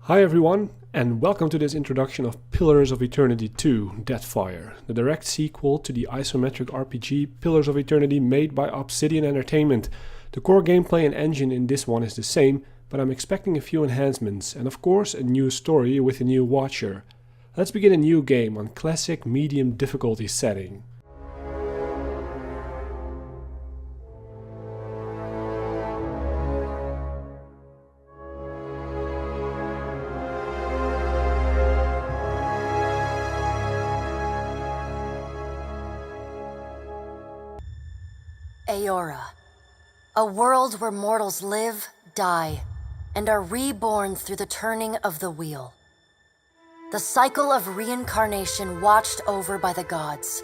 Hi everyone, and welcome to this introduction of Pillars of Eternity 2, Deadfire, the direct sequel to the isometric RPG Pillars of Eternity made by Obsidian Entertainment. The core gameplay and engine in this one is the same, but I'm expecting a few enhancements, and of course a new story with a new watcher. Let's begin a new game on classic medium difficulty setting. Aora, a world where mortals live, die, and are reborn through the turning of the wheel. The cycle of reincarnation watched over by the gods,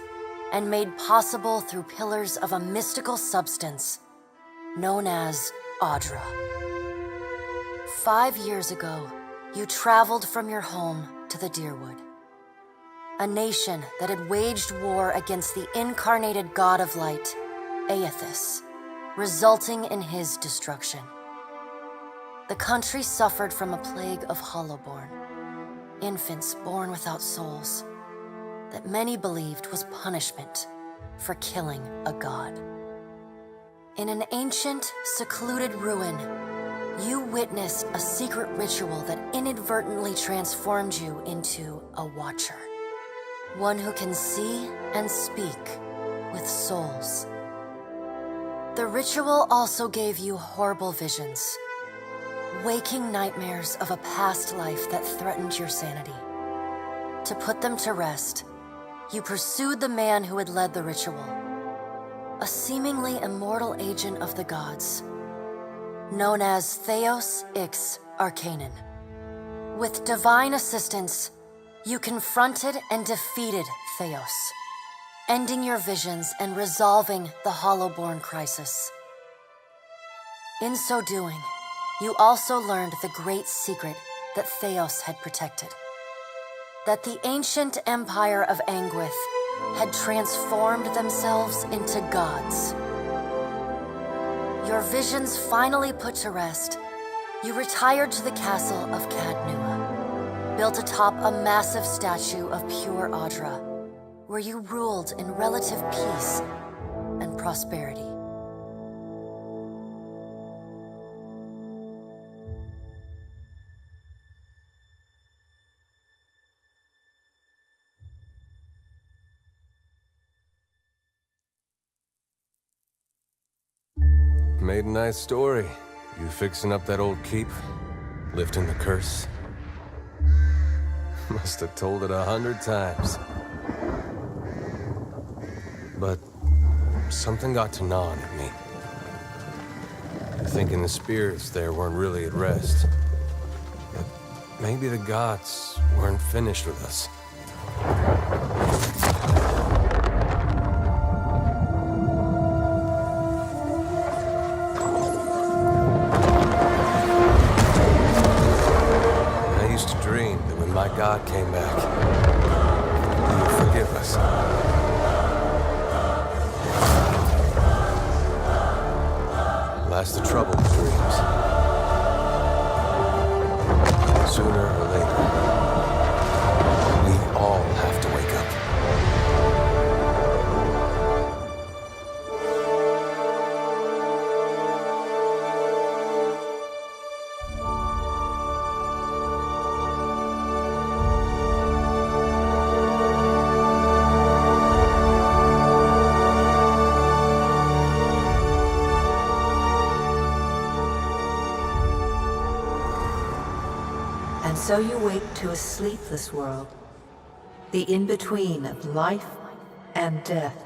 and made possible through pillars of a mystical substance known as Audra. 5 years ago, you traveled from your home to the Deerwood, a nation that had waged war against the incarnated god of light, Aethys, resulting in his destruction. The country suffered from a plague of hollowborn, infants born without souls, that many believed was punishment for killing a god. In an ancient, secluded ruin, you witnessed a secret ritual that inadvertently transformed you into a watcher, one who can see and speak with souls. The ritual also gave you horrible visions, waking nightmares of a past life that threatened your sanity. To put them to rest, you pursued the man who had led the ritual, a seemingly immortal agent of the gods, known as Theos Ix Arcanon. With divine assistance, you confronted and defeated Theos, ending your visions and resolving the Hollowborn crisis. In so doing, you also learned the great secret that Theos had protected, that the ancient empire of Anguith had transformed themselves into gods. Your visions finally put to rest, you retired to the castle of Cadnua, built atop a massive statue of pure Audra, where you ruled in relative peace and prosperity. Made a nice story. You fixing up that old keep? Lifting the curse? Must have told it 100 times. But something got to gnawing at me. Thinking the spirits there weren't really at rest. But maybe the gods weren't finished with us. I used to dream that when my god came back, he would forgive us. Last the trouble with dreams. Sooner or later, we all have to wake up. And so you wake to a sleepless world, the in-between of life and death.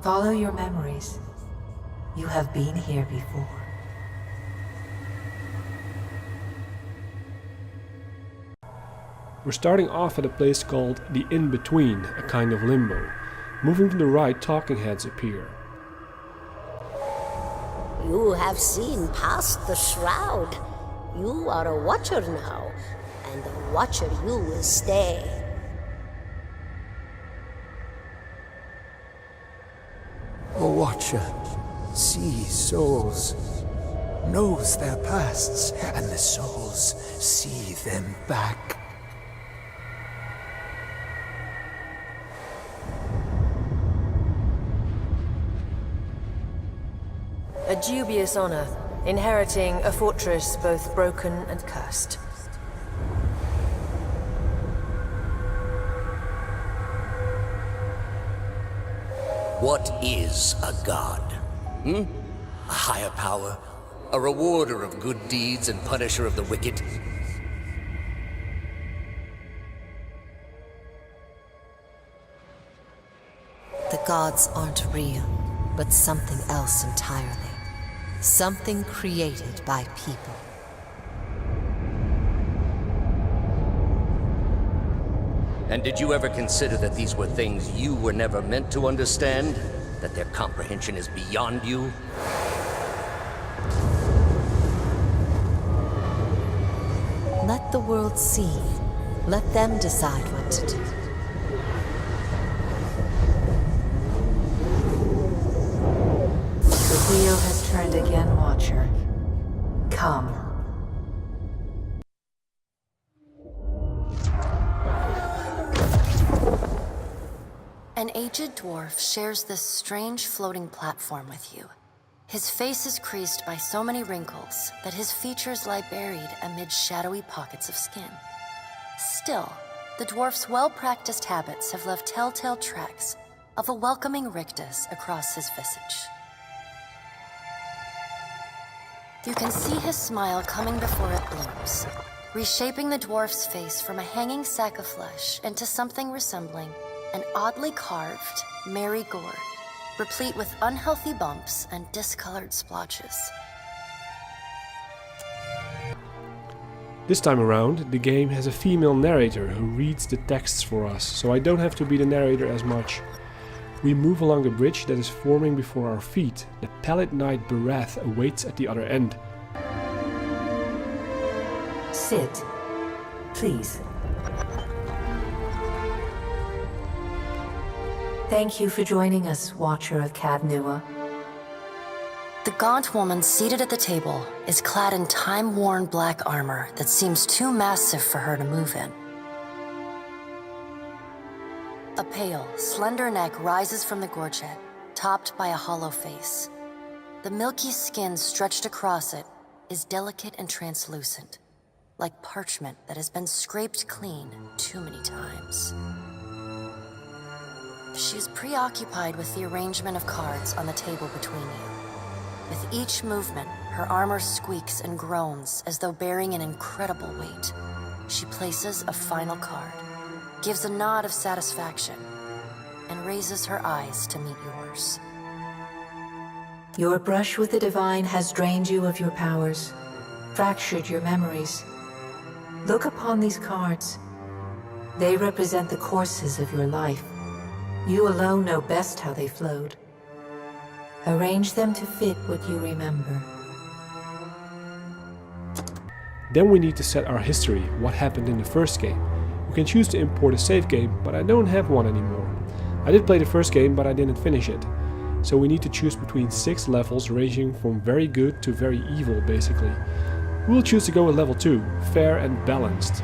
Follow your memories. You have been here before. We're starting off at a place called the In-Between, a kind of limbo. Moving to the right, talking heads appear. You have seen past the shroud. You are a watcher now, and a watcher you will stay. A watcher, see souls. knows their pasts, and the souls see them back. A dubious honor, inheriting a fortress both broken and cursed. What is a god? A higher power? A rewarder of good deeds and punisher of the wicked? The gods aren't real, but something else entirely. Something created by people. And did you ever consider that these were things you were never meant to understand? That their comprehension is beyond you? Let the world see. Let them decide what to do. The wheel has turned again, Watcher. Come. An aged dwarf shares this strange floating platform with you. His face is creased by so many wrinkles that his features lie buried amid shadowy pockets of skin. Still, the dwarf's well-practiced habits have left telltale tracks of a welcoming rictus across his visage. You can see his smile coming before it blooms, reshaping the dwarf's face from a hanging sack of flesh into something resembling an oddly carved, merry gourd, replete with unhealthy bumps and discolored splotches. This time around, the game has a female narrator who reads the texts for us, so I don't have to be the narrator as much. We move along the bridge that is forming before our feet. The pallid knight Barath awaits at the other end. Sit. Please. Thank you for joining us, Watcher of Cadnua. The gaunt woman seated at the table is clad in time-worn black armor that seems too massive for her to move in. A pale, slender neck rises from the gorget, topped by a hollow face. The milky skin stretched across it is delicate and translucent, like parchment that has been scraped clean too many times. She is preoccupied with the arrangement of cards on the table between you. With each movement, her armor squeaks and groans as though bearing an incredible weight. She places a final card, gives a nod of satisfaction, and raises her eyes to meet yours. Your brush with the divine has drained you of your powers, fractured your memories. Look upon these cards. They represent the courses of your life. You alone know best how they flowed. Arrange them to fit what you remember. Then we need to set our history, what happened in the first game. You can choose to import a save game, but I don't have one anymore. I did play the first game, but I didn't finish it. So we need to choose between 6 levels ranging from very good to very evil, basically. We'll choose to go with level 2, fair and balanced.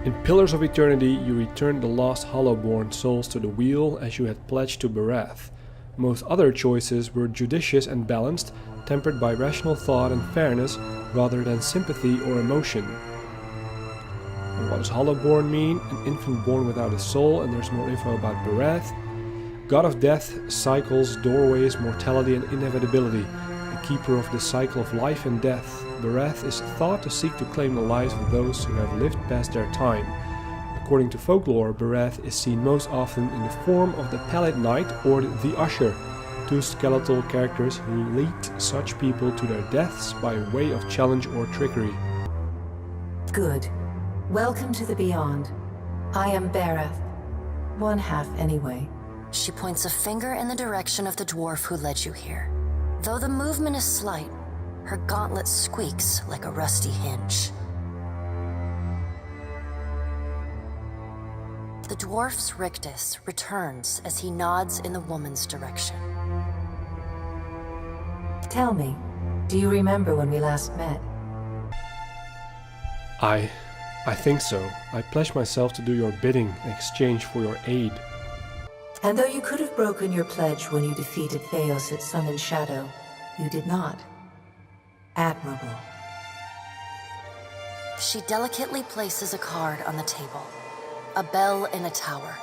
In Pillars of Eternity, you returned the lost Hollowborn souls to the wheel as you had pledged to Barath. Most other choices were judicious and balanced, tempered by rational thought and fairness rather than sympathy or emotion. And what does Hollowborn mean? An infant born without a soul, and there's more info about Barath. God of death, cycles, doorways, mortality and inevitability. The keeper of the cycle of life and death. Barath is thought to seek to claim the lives of those who have lived past their time. According to folklore, Barath is seen most often in the form of the Pallid Knight or the Usher, 2 skeletal characters who lead such people to their deaths by way of challenge or trickery. Good. Welcome to the Beyond. I am Barath. One half anyway. She points a finger in the direction of the dwarf who led you here. Though the movement is slight, her gauntlet squeaks like a rusty hinge. The dwarf's rictus returns as he nods in the woman's direction. Tell me, Do you remember when we last met? I think so. I pledged myself to do your bidding in exchange for your aid. And though you could have broken your pledge when you defeated Theos at Sun and Shadow, you did not. Admirable. She delicately places a card on the table. A bell in a tower.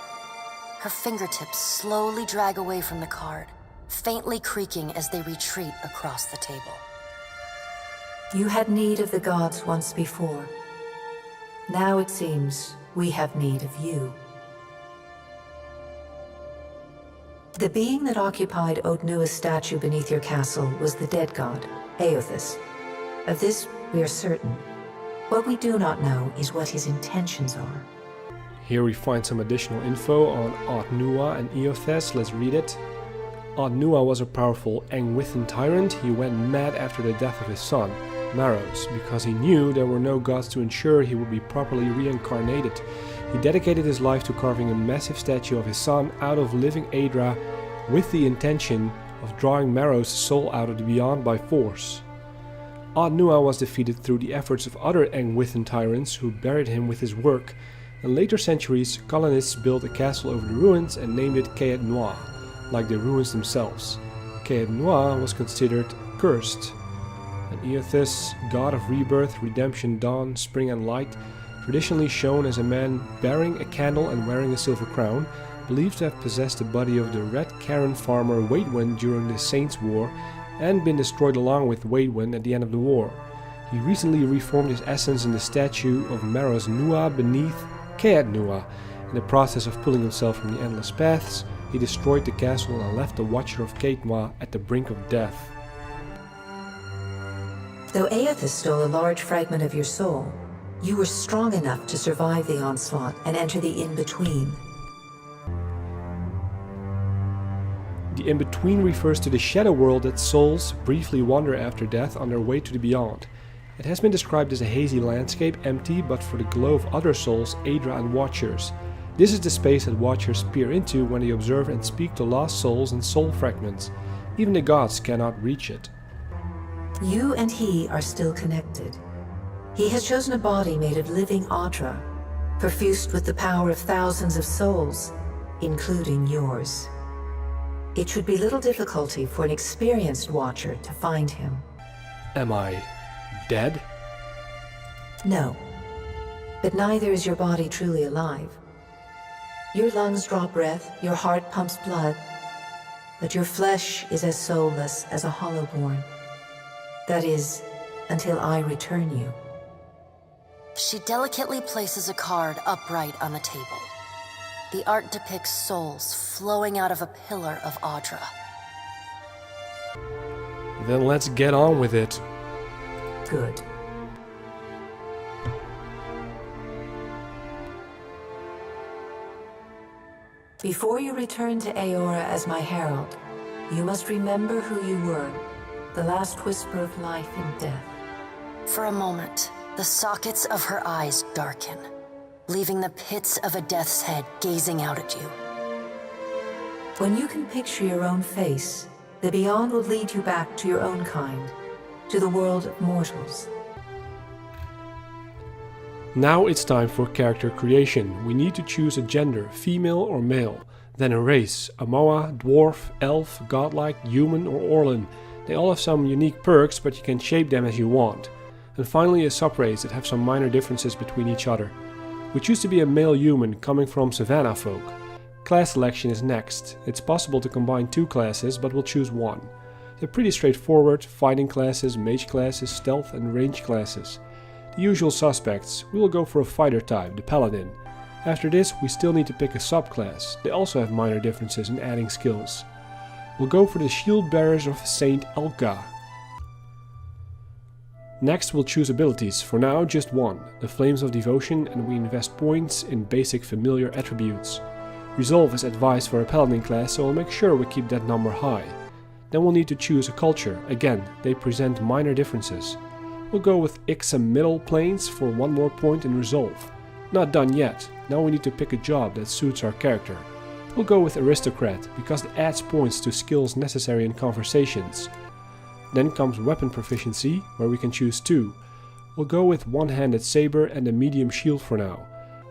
Her fingertips slowly drag away from the card, faintly creaking as they retreat across the table. You had need of the gods once before. Now it seems we have need of you. The being that occupied Odnua's statue beneath your castle was the dead god, Aothus. Of this we are certain. What we do not know is what his intentions are. Here we find some additional info on Odnua and Eothas. Let's read it. Odnua was a powerful Engwithan tyrant. He went mad after the death of his son, Maros, because he knew there were no gods to ensure he would be properly reincarnated. He dedicated his life to carving a massive statue of his son out of living Aedra with the intention of drawing Maros' soul out of the beyond by force. Odnua was defeated through the efforts of other Engwithan tyrants who buried him with his work. In later centuries, colonists built a castle over the ruins and named it Caed Noir, like the ruins themselves. Caed Noir was considered cursed. And Eothas, god of rebirth, redemption, dawn, spring and light, traditionally shown as a man bearing a candle and wearing a silver crown, believed to have possessed the body of the Red Karen farmer Waidwen during the Saints' War and been destroyed along with Waidwen at the end of the war. He recently reformed his essence in the statue of Maros Nua beneath Caed Nua. In the process of pulling himself from the endless paths, he destroyed the castle and left the Watcher of Caed Nua at the brink of death. Though Aothus stole a large fragment of your soul, you were strong enough to survive the onslaught and enter the in-between. The in-between refers to the shadow world that souls briefly wander after death on their way to the beyond. It has been described as a hazy landscape, empty but for the glow of other souls, Aedra and Watchers. This is the space that Watchers peer into when they observe and speak to lost souls and soul fragments. Even the gods cannot reach it. You and he are still connected. He has chosen a body made of living Audra, perfused with the power of thousands of souls, including yours. It should be little difficulty for an experienced Watcher to find him. Am I dead? No, but neither is your body truly alive. Your lungs draw breath, your heart pumps blood, but your flesh is as soulless as a hollowborn. That is, until I return you. She delicately places a card upright on the table. The art depicts souls flowing out of a pillar of Audra. Then let's get on with it. Good. Before you return to Aora as my herald, you must remember who you were, the last whisper of life and death. For a moment, the sockets of her eyes darken, leaving the pits of a death's head gazing out at you. When you can picture your own face, the beyond will lead you back to your own kind, to the world of mortals. Now it's time for character creation. We need to choose a gender, female or male, then a race, Amoa, dwarf, elf, godlike, human or Orlan. They all have some unique perks, but you can shape them as you want. And finally a subrace that have some minor differences between each other. We choose to be a male human coming from Savannah folk. Class selection is next. It's possible to combine two classes, but we'll choose one. They're pretty straightforward: fighting classes, mage classes, stealth and range classes. The usual suspects. We will go for a fighter type, the paladin. After this we still need to pick a subclass. They also have minor differences in adding skills. We'll go for the shield bearers of Saint Elka. Next we'll choose abilities, for now just one, the Flames of Devotion, and we invest points in basic familiar attributes. Resolve is advised for a paladin class, so we'll make sure we keep that number high. Then we'll need to choose a culture. Again, they present minor differences. We'll go with Ixa Middle Plains for one more point in Resolve. Not done yet, now we need to pick a job that suits our character. We'll go with Aristocrat, because it adds points to skills necessary in conversations. Then comes weapon proficiency, where we can choose 2. We'll go with one-handed saber and a medium shield for now.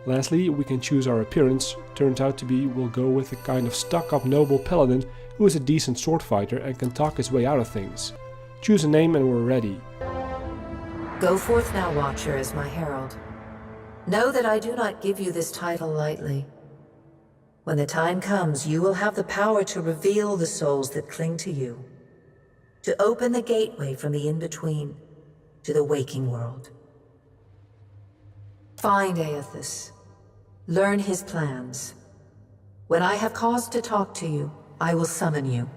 Lastly, we can choose our appearance. Turns out to be we'll go with a kind of stuck-up noble paladin who is a decent sword fighter and can talk his way out of things. Choose a name and we're ready. Go forth now, Watcher, as my herald. Know that I do not give you this title lightly. When the time comes, you will have the power to reveal the souls that cling to you, to open the gateway from the in-between to the waking world. Find Aethys. Learn his plans. When I have cause to talk to you, I will summon you.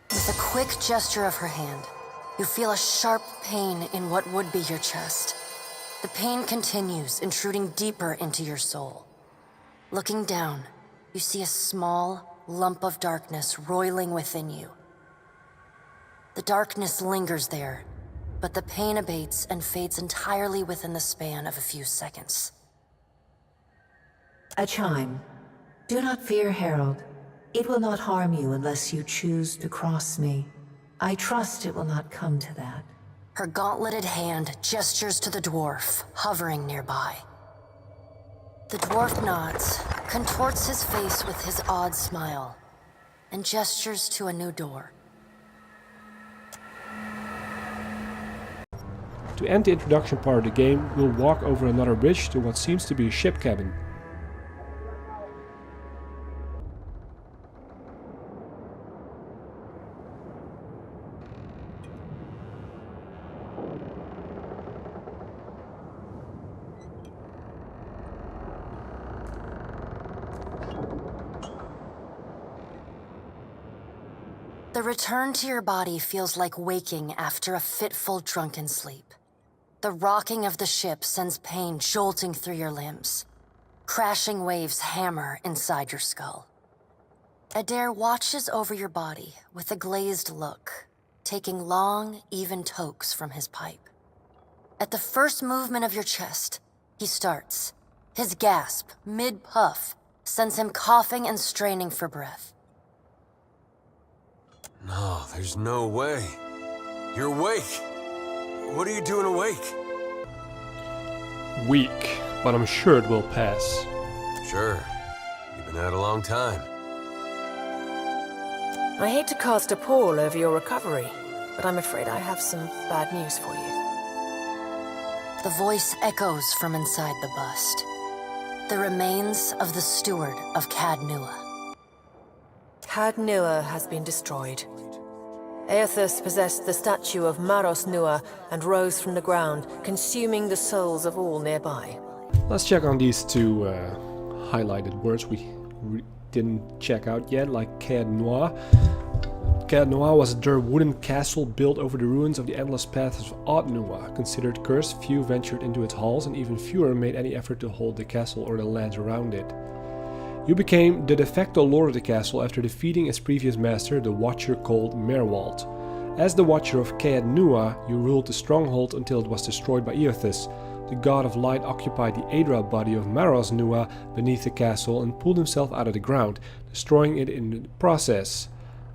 With a quick gesture of her hand, you feel a sharp pain in what would be your chest. The pain continues, intruding deeper into your soul. Looking down, you see a small lump of darkness roiling within you. The darkness lingers there, but the pain abates and fades entirely within the span of a few seconds. A chime. Do not fear, Herald. It will not harm you unless you choose to cross me. I trust it will not come to that. Her gauntleted hand gestures to the dwarf, hovering nearby. The dwarf nods, contorts his face with his odd smile, and gestures to a new door. To end the introduction part of the game, we'll walk over another bridge to what seems to be a ship cabin. The return to your body feels like waking after a fitful drunken sleep. The rocking of the ship sends pain jolting through your limbs. Crashing waves hammer inside your skull. Adair watches over your body with a glazed look, taking long, even tokes from his pipe. At the first movement of your chest, he starts. His gasp, mid-puff, sends him coughing and straining for breath. No, there's no way. You're awake. What are you doing awake? Weak, but I'm sure it will pass. Sure. You've been out a long time. I hate to cast a pall over your recovery, but I'm afraid I have some bad news for you. The voice echoes from inside the bust. The remains of the steward of Cad Nua. Cad Nua has been destroyed. Aethys possessed the statue of Maros Nua and rose from the ground, consuming the souls of all nearby. Let's check on these two highlighted words we didn't check out yet, like Cad Nua. Cad Nua was a wooden castle built over the ruins of the endless paths of Odd Nua. Considered cursed, few ventured into its halls and even fewer made any effort to hold the castle or the lands around it. You became the de facto lord of the castle after defeating its previous master, the Watcher called Merwald. As the Watcher of Cad Nua, you ruled the stronghold until it was destroyed by Aethys. The god of light occupied the Aedra body of Maros Nua beneath the castle and pulled himself out of the ground, destroying it in the process.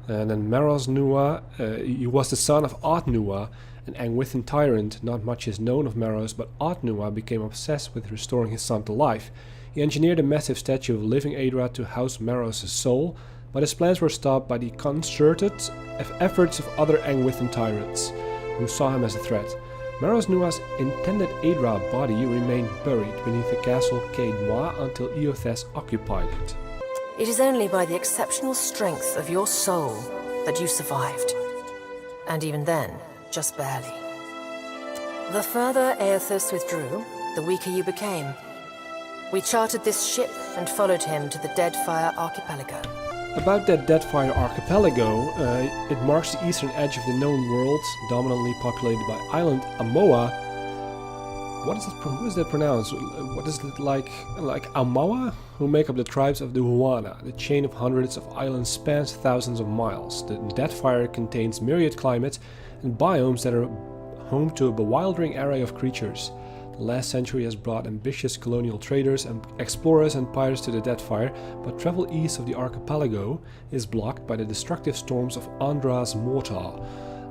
And then Maros Nua, he was the son of Odd Nua, an Angwithan tyrant. Not much is known of Maros, but Odd Nua became obsessed with restoring his son to life. He engineered a massive statue of living Aedra to house Maros' soul, but his plans were stopped by the concerted efforts of other Angwithan tyrants, who saw him as a threat. Maros Nua's intended Aedra body remained buried beneath the castle Cad Nua until Aethys occupied it. It is only by the exceptional strength of your soul that you survived. And even then, just barely. The further Aethys withdrew, the weaker you became. We chartered this ship and followed him to the Deadfire archipelago. About that Deadfire archipelago, it marks the eastern edge of the known world, dominantly populated by island Amoa. What is that pronounced? What is it like Amoa? Who make up the tribes of the Huana. The chain of hundreds of islands spans thousands of miles. The Deadfire contains myriad climates and biomes that are home to a bewildering array of creatures. The last century has brought ambitious colonial traders and explorers and pirates to the Deadfire, but travel east of the archipelago is blocked by the destructive storms of Andra's Mortar.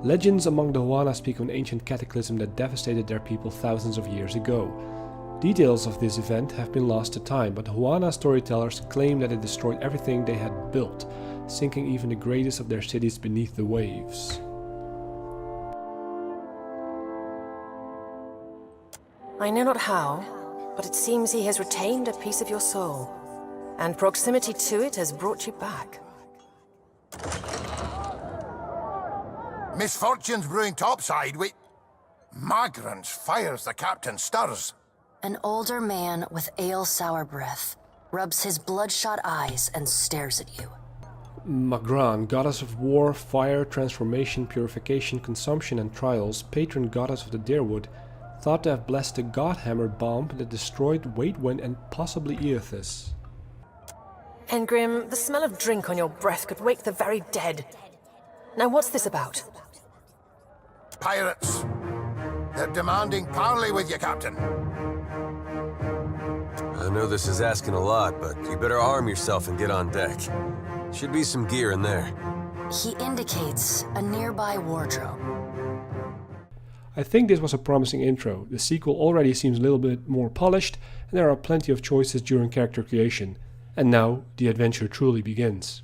Legends among the Huana speak of an ancient cataclysm that devastated their people thousands of years ago. Details of this event have been lost to time, but Huana storytellers claim that it destroyed everything they had built, sinking even the greatest of their cities beneath the waves. I know not how, but it seems he has retained a piece of your soul, and proximity to it has brought you back. Misfortune's brewing topside. Migrants fires the captain stirs. An older man with ale-sour breath rubs his bloodshot eyes and stares at you. Magran, goddess of war, fire, transformation, purification, consumption and trials, patron goddess of the Deerwood, thought to have blessed the Godhammer bomb that destroyed Waidwen and possibly Eothas. Engrim, the smell of drink on your breath could wake the very dead. Now what's this about? Pirates. They're demanding parley with you, Captain. I know this is asking a lot, but you better arm yourself and get on deck. Should be some gear in there. He indicates a nearby wardrobe. I think this was a promising intro. The sequel already seems a little bit more polished, and there are plenty of choices during character creation. And now, the adventure truly begins.